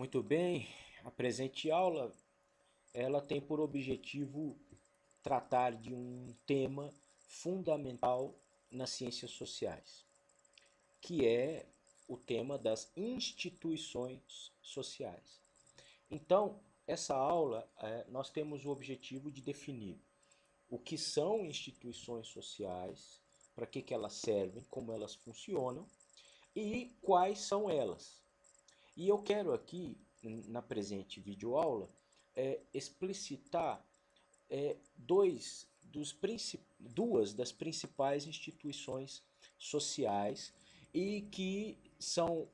Muito bem, a presente aula ela tem por objetivo tratar de um tema fundamental nas ciências sociais, que é o tema das instituições sociais. Então, essa aula nós temos o objetivo de definir o que são instituições sociais, para que elas servem, como elas funcionam e quais são elas. E eu quero aqui, na presente videoaula, explicitar duas das principais instituições sociais e que são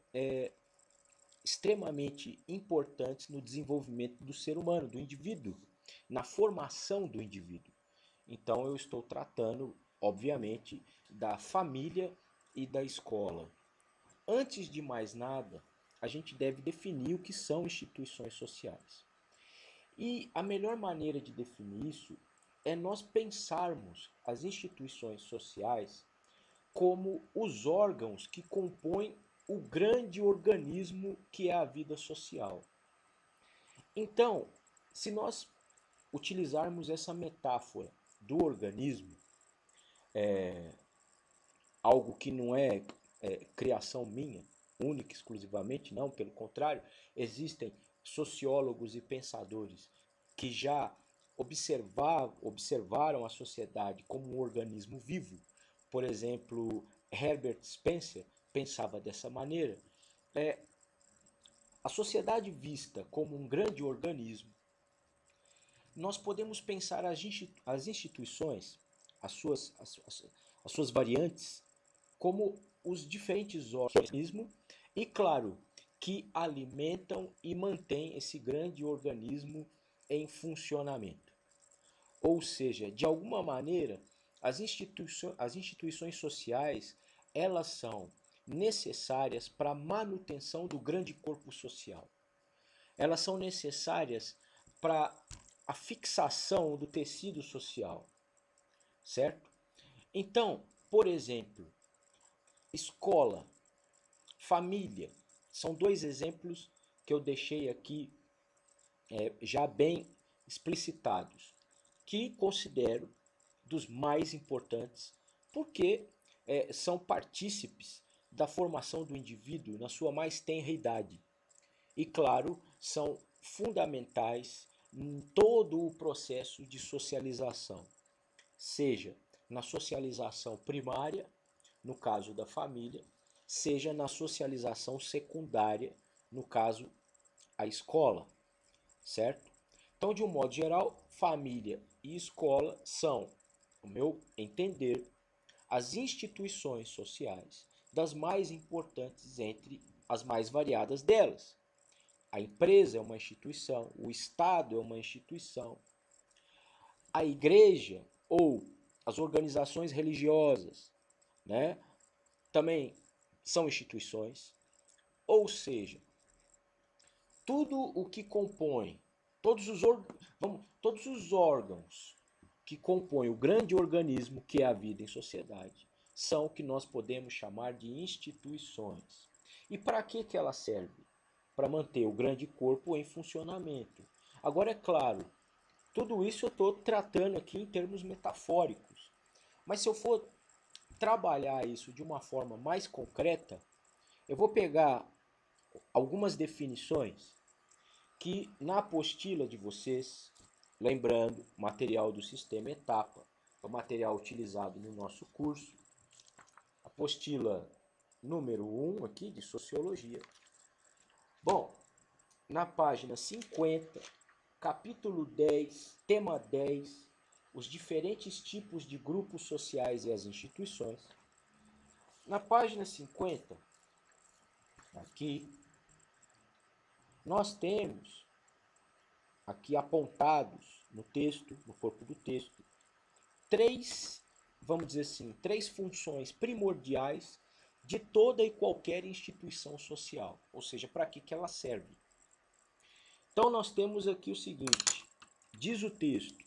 extremamente importantes no desenvolvimento do ser humano, do indivíduo, na formação do indivíduo. Então eu estou tratando, obviamente, da família e da escola. Antes de mais nada, a gente deve definir o que são instituições sociais. E a melhor maneira de definir isso é nós pensarmos as instituições sociais como os órgãos que compõem o grande organismo que é a vida social. Então, se nós utilizarmos essa metáfora do organismo, algo que não é criação minha, única, exclusivamente, não, pelo contrário, existem sociólogos e pensadores que já observaram a sociedade como um organismo vivo. Por exemplo, Herbert Spencer pensava dessa maneira. A sociedade vista como um grande organismo, nós podemos pensar as instituições, as suas variantes, como os diferentes organismos e, claro, que alimentam e mantêm esse grande organismo em funcionamento. Ou seja, de alguma maneira, as instituições sociais, elas são necessárias para a manutenção do grande corpo social. Elas são necessárias para a fixação do tecido social, certo? Então, por exemplo, escola, família, são dois exemplos que eu deixei aqui já bem explicitados, que considero dos mais importantes, porque são partícipes da formação do indivíduo na sua mais tenra idade. E, claro, são fundamentais em todo o processo de socialização, seja na socialização primária, no caso da família, seja na socialização secundária, no caso a escola, certo? Então, de um modo geral, família e escola são, no meu entender, as instituições sociais das mais importantes entre as mais variadas delas. A empresa é uma instituição, o Estado é uma instituição, a igreja ou as organizações religiosas, né, também são instituições. Ou seja, tudo o que compõe, todos os órgãos que compõem o grande organismo que é a vida em sociedade, são o que nós podemos chamar de instituições. E para que ela serve? Para manter o grande corpo em funcionamento. Agora, é claro, tudo isso eu estou tratando aqui em termos metafóricos. Mas se eu for trabalhar isso de uma forma mais concreta, eu vou pegar algumas definições que na apostila de vocês, lembrando, material do sistema Etapa, é o material utilizado no nosso curso, apostila número 1 aqui de Sociologia. Bom, na página 50, capítulo 10, tema 10, os diferentes tipos de grupos sociais e as instituições. Na página 50, aqui, nós temos aqui apontados no texto, no corpo do texto, três, vamos dizer assim, três funções primordiais de toda e qualquer instituição social, ou seja, para que ela serve. Então nós temos aqui o seguinte, diz o texto,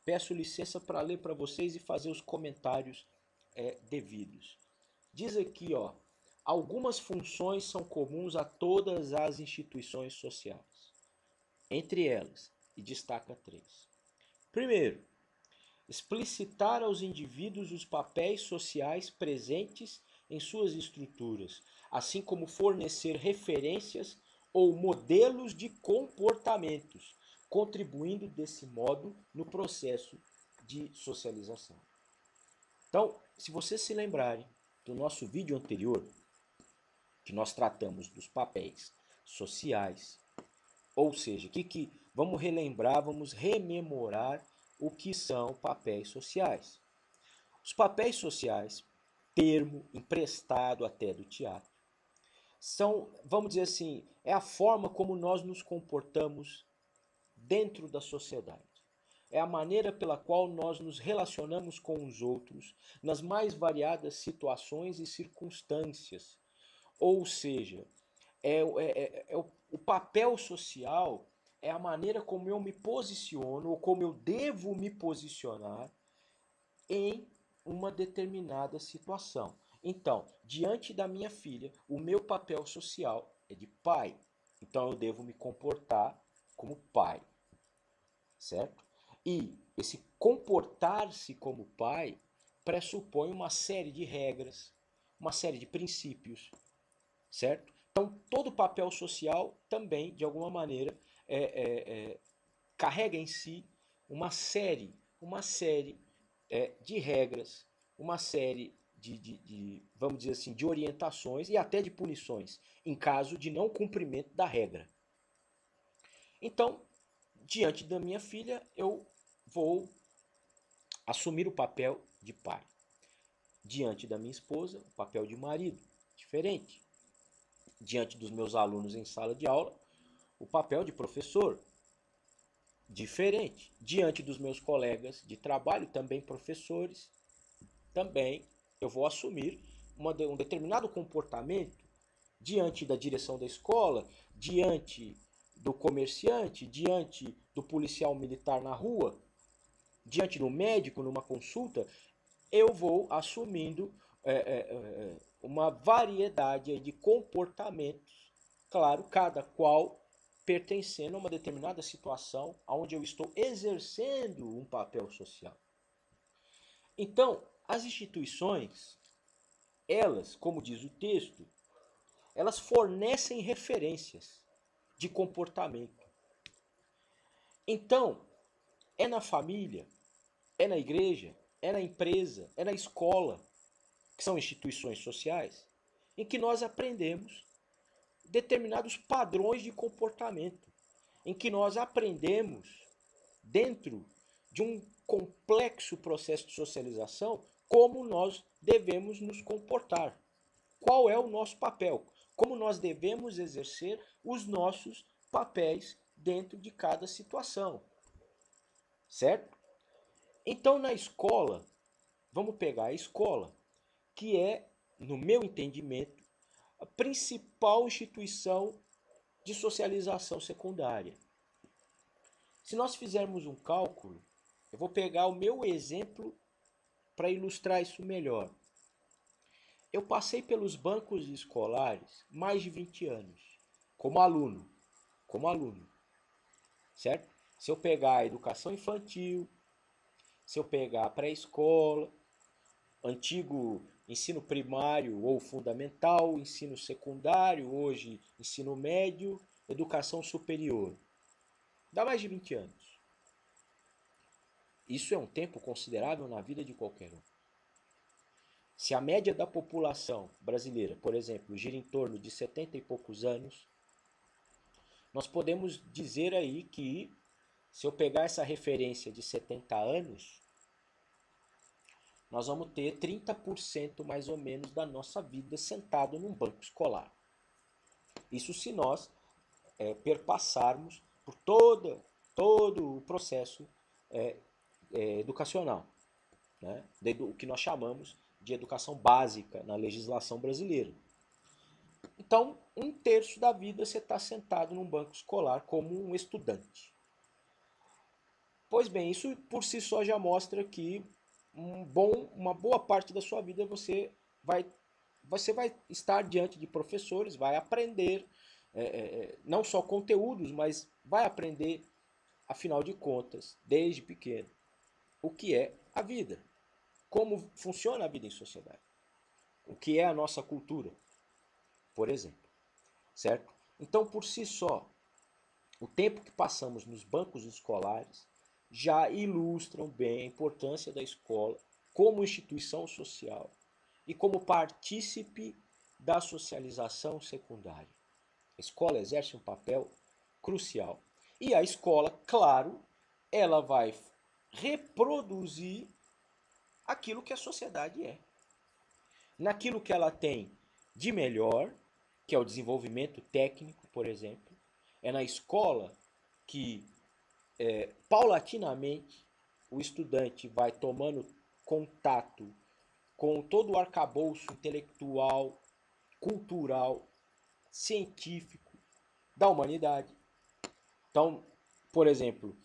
peço licença para ler para vocês e fazer os comentários devidos. Diz aqui, ó, algumas funções são comuns a todas as instituições sociais. Entre elas, e destaca três. Primeiro, explicitar aos indivíduos os papéis sociais presentes em suas estruturas, assim como fornecer referências ou modelos de comportamentos, contribuindo desse modo no processo de socialização. Então, se vocês se lembrarem do nosso vídeo anterior, que nós tratamos dos papéis sociais, ou seja, vamos relembrar, vamos rememorar o que são papéis sociais. Os papéis sociais, termo emprestado até do teatro, são, vamos dizer assim, é a forma como nós nos comportamos dentro da sociedade. É a maneira pela qual nós nos relacionamos com os outros nas mais variadas situações e circunstâncias. Ou seja, o papel social é a maneira como eu me posiciono ou como eu devo me posicionar em uma determinada situação. Então, diante da minha filha, o meu papel social é de pai. Então, eu devo me comportar como pai, certo? E esse comportar-se como pai pressupõe uma série de regras, uma série de princípios, certo? Então, todo papel social também, de alguma maneira, carrega em si uma série de regras, uma série vamos dizer assim, de orientações e até de punições, em caso de não cumprimento da regra. Então, diante da minha filha, eu vou assumir o papel de pai. Diante da minha esposa, o papel de marido, diferente. Diante dos meus alunos em sala de aula, o papel de professor, diferente. Diante dos meus colegas de trabalho, também professores, também eu vou assumir um determinado comportamento diante da direção da escola, diante do comerciante, diante do policial militar na rua, diante do médico numa consulta, eu vou assumindo uma variedade de comportamentos, claro, cada qual pertencendo a uma determinada situação onde eu estou exercendo um papel social. Então, as instituições, elas, como diz o texto, elas fornecem referências de comportamento. Então, é na família, é na igreja, é na empresa, é na escola, que são instituições sociais, em que nós aprendemos determinados padrões de comportamento, em que nós aprendemos, dentro de um complexo processo de socialização, como nós devemos nos comportar. Qual é o nosso papel? Como nós devemos exercer os nossos papéis dentro de cada situação. Certo? Então, na escola, vamos pegar a escola, que é, no meu entendimento, a principal instituição de socialização secundária. Se nós fizermos um cálculo, eu vou pegar o meu exemplo para ilustrar isso melhor. Eu passei pelos bancos escolares mais de 20 anos, como aluno, certo? Se eu pegar a educação infantil, se eu pegar a pré-escola, antigo ensino primário ou fundamental, ensino secundário, hoje ensino médio, educação superior. Dá mais de 20 anos. Isso é um tempo considerável na vida de qualquer um. Se a média da população brasileira, por exemplo, gira em torno de 70 e poucos anos, nós podemos dizer aí que, se eu pegar essa referência de 70 anos, nós vamos ter 30% mais ou menos da nossa vida sentado num banco escolar. Isso se nós perpassarmos por todo o processo educacional, né? O que nós chamamos de educação básica na legislação brasileira. Então, 1/3 da vida você está sentado num banco escolar como um estudante. Pois bem, isso por si só já mostra que uma boa parte da sua vida você vai você vai estar diante de professores, vai aprender não só conteúdos, mas vai aprender, afinal de contas, desde pequeno, o que é a vida, como funciona a vida em sociedade, o que é a nossa cultura, por exemplo, certo? Então, por si só, o tempo que passamos nos bancos escolares já ilustram bem a importância da escola como instituição social e como partícipe da socialização secundária. A escola exerce um papel crucial. E a escola, claro, ela vai reproduzir aquilo que a sociedade é. Naquilo que ela tem de melhor, que é o desenvolvimento técnico, por exemplo, é na escola que paulatinamente o estudante vai tomando contato com todo o arcabouço intelectual, cultural, científico da humanidade. Então, por exemplo,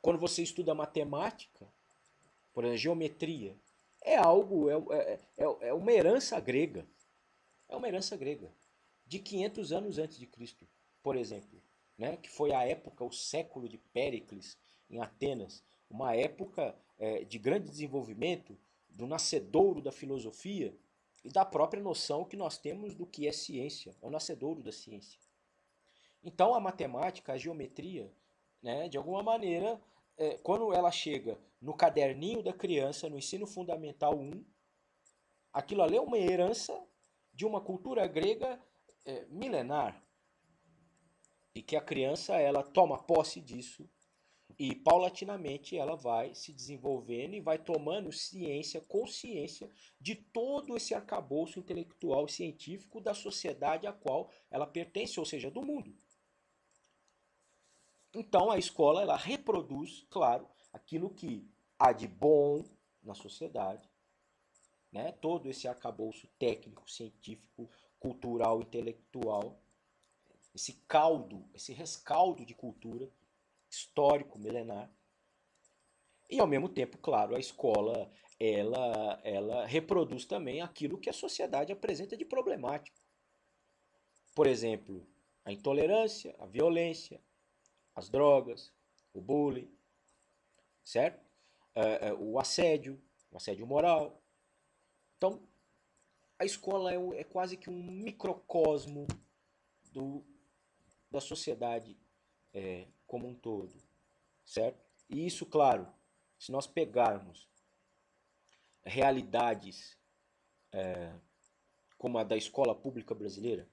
quando você estuda matemática, por exemplo, geometria, é algo, é uma herança grega. É uma herança grega. De 500 anos antes de Cristo, por exemplo. Né? Que foi a época, o século de Péricles, em Atenas. Uma época de grande desenvolvimento, do nascedouro da filosofia e da própria noção que nós temos do que é ciência. É o nascedouro da ciência. Então a matemática, a geometria, né, de alguma maneira, quando ela chega no caderninho da criança, no ensino fundamental 1, aquilo ali é uma herança de uma cultura grega milenar. E que a criança ela toma posse disso e paulatinamente ela vai se desenvolvendo e vai tomando ciência, consciência de todo esse arcabouço intelectual e científico da sociedade a qual ela pertence, ou seja, do mundo. Então a escola ela reproduz, claro, aquilo que há de bom na sociedade, né? Todo esse arcabouço técnico, científico, cultural, intelectual, esse caldo, esse rescaldo de cultura histórico, milenar. E ao mesmo tempo, claro, a escola ela reproduz também aquilo que a sociedade apresenta de problemático. Por exemplo, a intolerância, a violência, as drogas, o bullying, certo? O assédio moral. Então, a escola é quase que um microcosmo do, da sociedade como um todo, certo? E isso, claro, se nós pegarmos realidades como a da escola pública brasileira,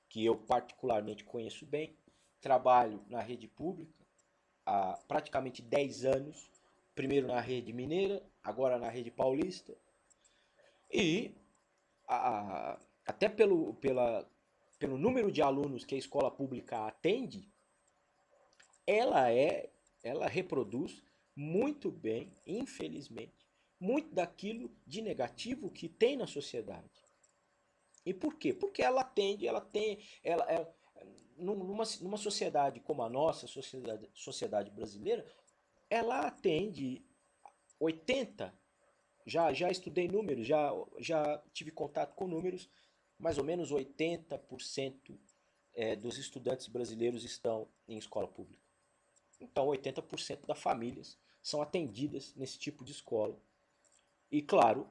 que eu particularmente conheço bem, trabalho na rede pública há praticamente 10 anos, primeiro na rede mineira, agora na rede paulista, e até pelo número de alunos que a escola pública atende, ela ela reproduz muito bem, infelizmente, muito daquilo de negativo que tem na sociedade. E por quê? Porque numa sociedade como a nossa, sociedade brasileira, ela atende 80, já estudei números, já tive contato com números, mais ou menos 80% dos estudantes brasileiros estão em escola pública. Então, 80% das famílias são atendidas nesse tipo de escola. E, claro,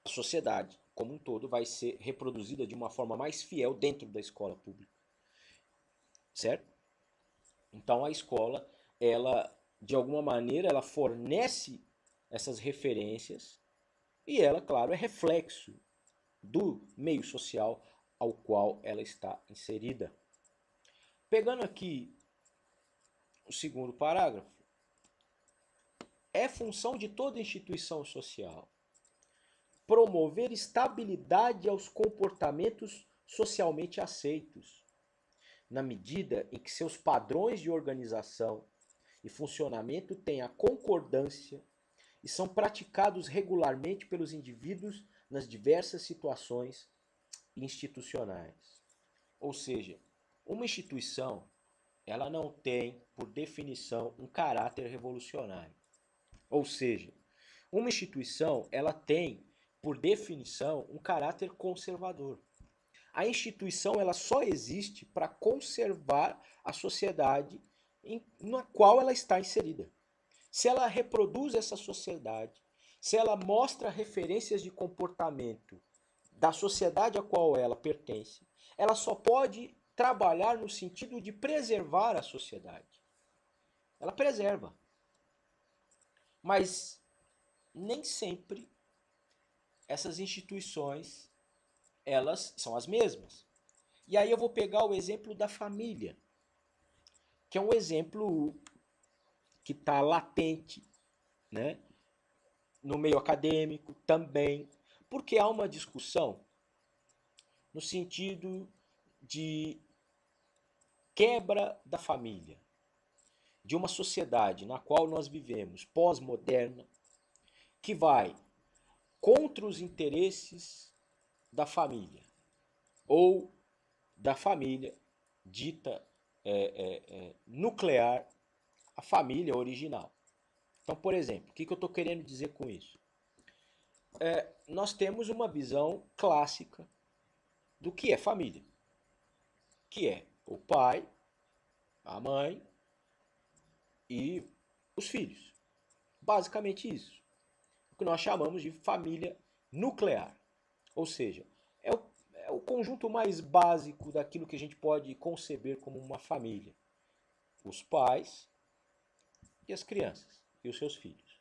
a sociedade como um todo vai ser reproduzida de uma forma mais fiel dentro da escola pública. Certo? Então, a escola, ela, de alguma maneira, ela fornece essas referências e ela, claro, é reflexo do meio social ao qual ela está inserida. Pegando aqui o segundo parágrafo, é função de toda instituição social promover estabilidade aos comportamentos socialmente aceitos, na medida em que seus padrões de organização e funcionamento têm a concordância e são praticados regularmente pelos indivíduos nas diversas situações institucionais. Ou seja, uma instituição ela não tem, por definição, um caráter revolucionário. Ou seja, uma instituição ela tem por definição, um caráter conservador. A instituição ela só existe para conservar a sociedade na qual ela está inserida. Se ela reproduz essa sociedade, se ela mostra referências de comportamento da sociedade a qual ela pertence, ela só pode trabalhar no sentido de preservar a sociedade. Ela preserva. Mas nem sempre essas instituições elas são as mesmas. E aí eu vou pegar o exemplo da família, que é um exemplo que está latente, né, no meio acadêmico também, porque há uma discussão no sentido de quebra da família, de uma sociedade na qual nós vivemos, pós-moderna, que vai contra os interesses da família, ou da família dita nuclear, a família original. Então, por exemplo, o que eu estou querendo dizer com isso? Nós temos uma visão clássica do que é família, que é o pai, a mãe e os filhos. Basicamente isso. O que nós chamamos de família nuclear. Ou seja, é o conjunto mais básico daquilo que a gente pode conceber como uma família. Os pais e as crianças e os seus filhos.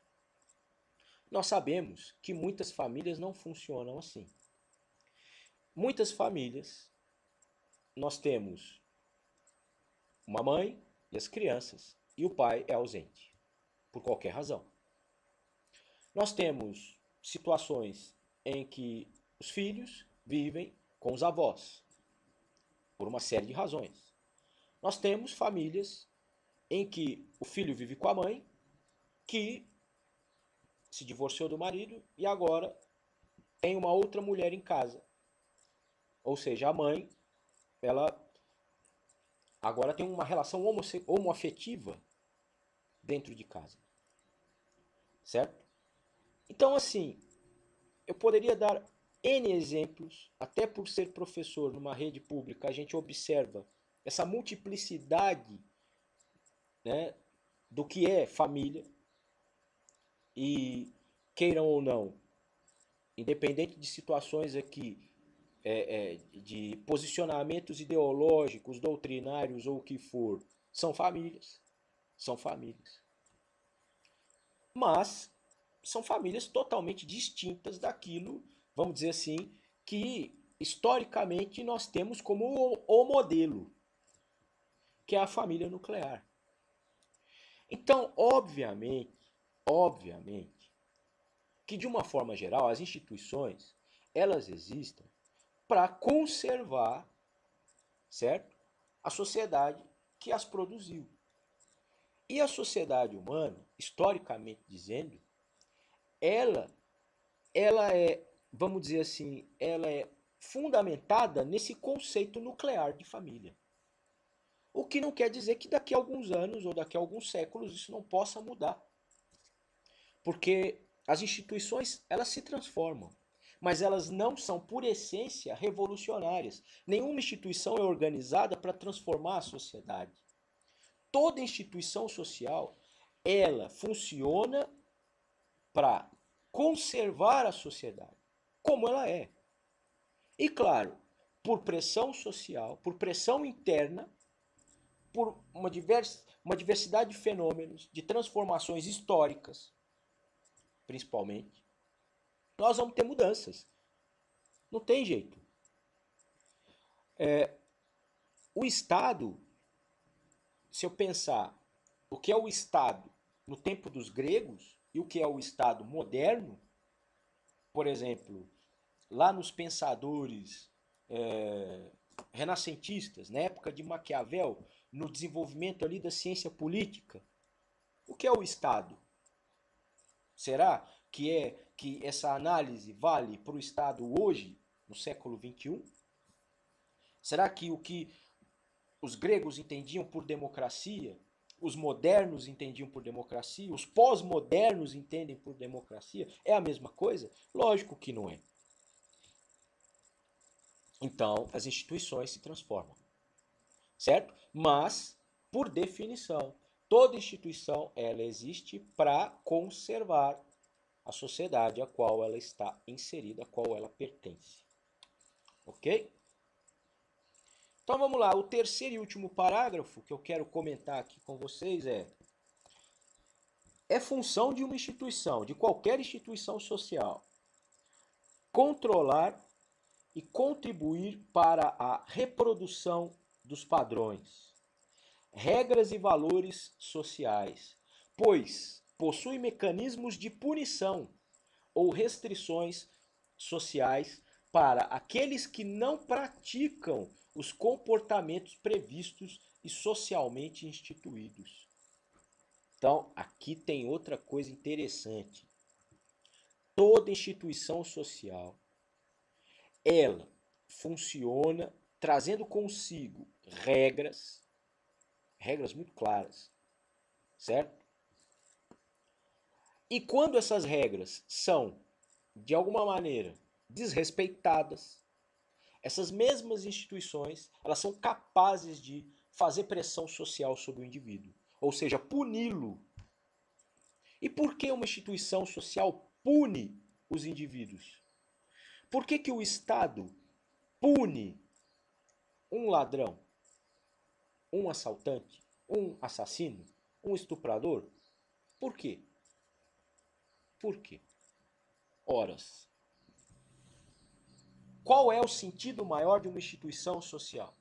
Nós sabemos que muitas famílias não funcionam assim. Muitas famílias, nós temos uma mãe e as crianças, e o pai é ausente, por qualquer razão. Nós temos situações em que os filhos vivem com os avós, por uma série de razões. Nós temos famílias em que o filho vive com a mãe, que se divorciou do marido e agora tem uma outra mulher em casa. Ou seja, a mãe, ela agora tem uma relação homoafetiva dentro de casa. Certo? Então, assim, eu poderia dar N exemplos, até por ser professor numa rede pública, a gente observa essa multiplicidade, né, do que é família. E, queiram ou não, independente de situações aqui, de posicionamentos ideológicos, doutrinários ou o que for, são famílias. São famílias. Mas são famílias totalmente distintas daquilo, vamos dizer assim, que historicamente nós temos como o modelo, que é a família nuclear. Então, obviamente, que de uma forma geral as instituições, elas existem para conservar, certo? A sociedade que as produziu. E a sociedade humana, historicamente dizendo, ela é, vamos dizer assim, ela é fundamentada nesse conceito nuclear de família. O que não quer dizer que daqui a alguns anos ou daqui a alguns séculos isso não possa mudar. Porque as instituições, elas se transformam, mas elas não são, por essência, revolucionárias. Nenhuma instituição é organizada para transformar a sociedade. Toda instituição social, ela funciona para conservar a sociedade como ela é. E claro, por pressão social, por pressão interna, por uma diversidade de fenômenos, de transformações históricas, principalmente, nós vamos ter mudanças. Não tem jeito. O Estado, se eu pensar o que é o Estado no tempo dos gregos e o que é o Estado moderno, por exemplo, lá nos pensadores renascentistas, na época de Maquiavel, no desenvolvimento ali da ciência política, o que é o Estado? Será que essa análise vale para o Estado hoje, no século XXI? Será que o que os gregos entendiam por democracia os modernos entendiam por democracia, os pós-modernos entendem por democracia, é a mesma coisa? Lógico que não é. Então, as instituições se transformam, certo? Mas, por definição, toda instituição ela existe para conservar a sociedade a qual ela está inserida, a qual ela pertence. Ok? Então vamos lá, o terceiro e último parágrafo que eu quero comentar aqui com vocês é função de uma instituição, de qualquer instituição social, controlar e contribuir para a reprodução dos padrões, regras e valores sociais, pois possui mecanismos de punição ou restrições sociais para aqueles que não praticam os comportamentos previstos e socialmente instituídos. Então, aqui tem outra coisa interessante. Toda instituição social, ela funciona trazendo consigo regras muito claras, certo? E quando essas regras são, de alguma maneira, desrespeitadas, essas mesmas instituições, elas são capazes de fazer pressão social sobre o indivíduo, ou seja, puni-lo. E por que uma instituição social pune os indivíduos? Por que o Estado pune um ladrão, um assaltante, um assassino, um estuprador? Por quê? Por quê? Horas. Qual é o sentido maior de uma instituição social?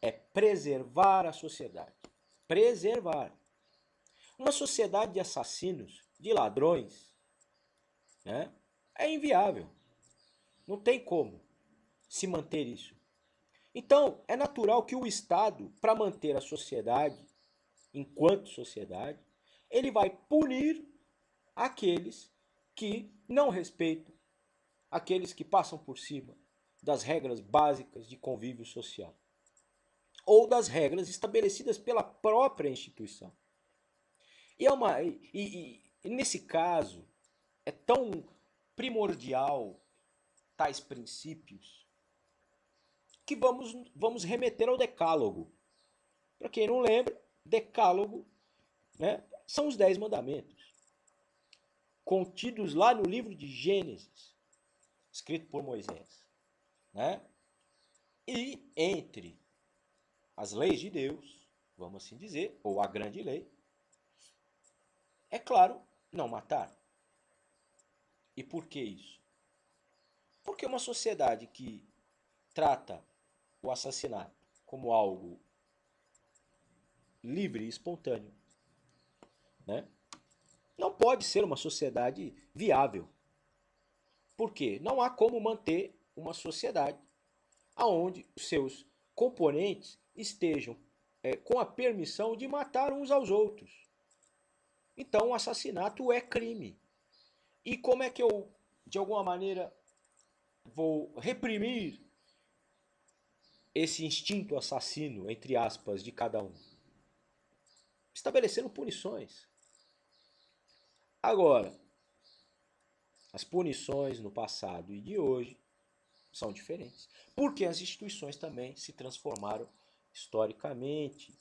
É preservar a sociedade. Preservar. Uma sociedade de assassinos, de ladrões, né, é inviável. Não tem como se manter isso. Então, é natural que o Estado, para manter a sociedade, enquanto sociedade, ele vai punir aqueles que não respeitam, aqueles que passam por cima das regras básicas de convívio social ou das regras estabelecidas pela própria instituição. E nesse caso, é tão primordial tais princípios que vamos remeter ao Decálogo. Para quem não lembra, Decálogo, né, são os 10 mandamentos, contidos lá no livro de Gênesis, escrito por Moisés. Né? E entre as leis de Deus, vamos assim dizer, ou a grande lei, é claro, não matar. E por que isso? Porque uma sociedade que trata o assassinato como algo livre e espontâneo, né, não pode ser uma sociedade viável. Por quê? Não há como manter uma sociedade onde os seus componentes estejam com a permissão de matar uns aos outros. Então, o assassinato é crime. E como é que eu, de alguma maneira, vou reprimir esse instinto assassino, entre aspas, de cada um? Estabelecendo punições. Agora, as punições no passado e de hoje são diferentes, porque as instituições também se transformaram historicamente,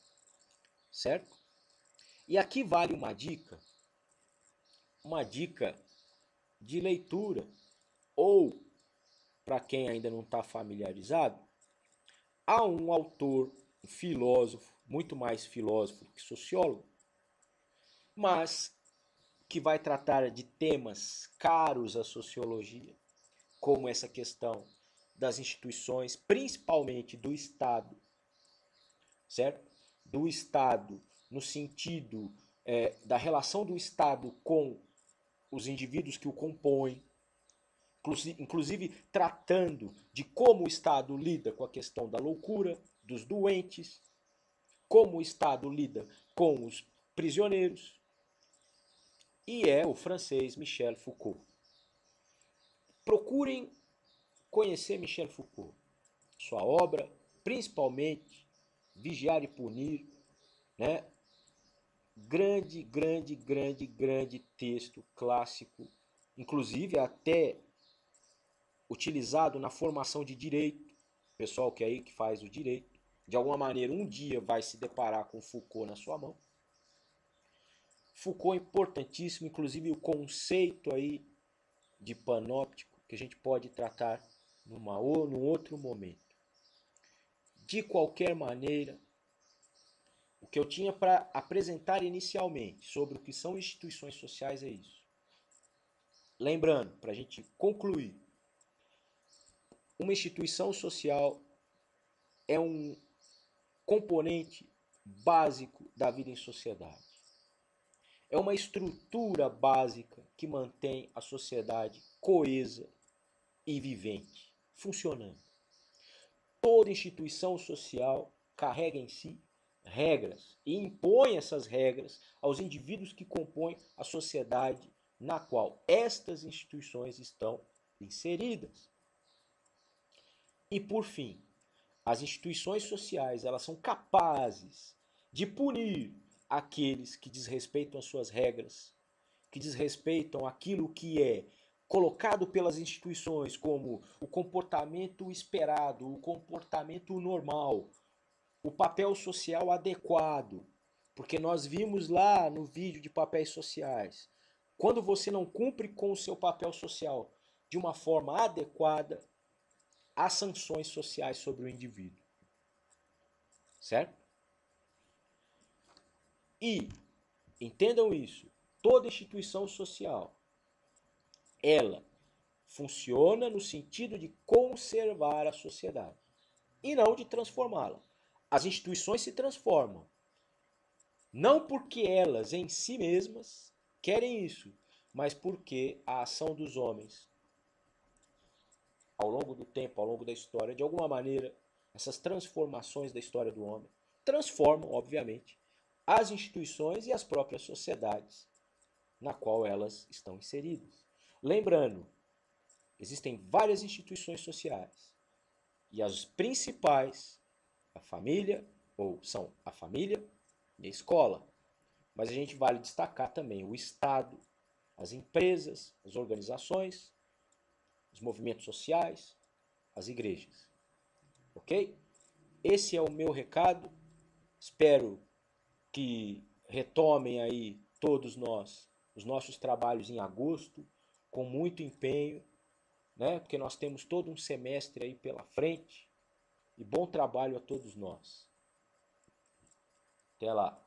certo? E aqui vale uma dica de leitura, ou, para quem ainda não está familiarizado, há um autor, um filósofo, muito mais filósofo que sociólogo, mas que vai tratar de temas caros à sociologia, como essa questão das instituições, principalmente do Estado, certo? Do Estado no sentido da relação do Estado com os indivíduos que o compõem, inclusive tratando de como o Estado lida com a questão da loucura, dos doentes, como o Estado lida com os prisioneiros, e é o francês Michel Foucault. Procurem conhecer Michel Foucault, sua obra, principalmente Vigiar e Punir, né? grande, grande, grande, grande texto clássico, inclusive até utilizado na formação de direito, pessoal que é aí que faz o direito, de alguma maneira um dia vai se deparar com Foucault na sua mão. Foucault é importantíssimo, inclusive o conceito aí de panóptico, que a gente pode tratar num outro momento. De qualquer maneira, o que eu tinha para apresentar inicialmente sobre o que são instituições sociais é isso. Lembrando, para a gente concluir, uma instituição social é um componente básico da vida em sociedade. É uma estrutura básica que mantém a sociedade coesa e vivente, funcionando. Toda instituição social carrega em si regras e impõe essas regras aos indivíduos que compõem a sociedade na qual estas instituições estão inseridas. E por fim, as instituições sociais, elas são capazes de punir aqueles que desrespeitam as suas regras, que desrespeitam aquilo que é colocado pelas instituições como o comportamento esperado, o comportamento normal, o papel social adequado. Porque nós vimos lá no vídeo de papéis sociais, quando você não cumpre com o seu papel social de uma forma adequada, há sanções sociais sobre o indivíduo. Certo? E, entendam isso, toda instituição social, ela funciona no sentido de conservar a sociedade e não de transformá-la. As instituições se transformam, não porque elas em si mesmas querem isso, mas porque a ação dos homens ao longo do tempo, ao longo da história, de alguma maneira, essas transformações da história do homem transformam, obviamente, as instituições e as próprias sociedades na qual elas estão inseridas. Lembrando, existem várias instituições sociais e as principais, a família, ou são a família e a escola. Mas a gente vale destacar também o Estado, as empresas, as organizações, os movimentos sociais, as igrejas. Ok? Esse é o meu recado. Espero que retomem aí todos nós os nossos trabalhos em agosto, com muito empenho, né? Porque nós temos todo um semestre aí pela frente. E bom trabalho a todos nós. Até lá.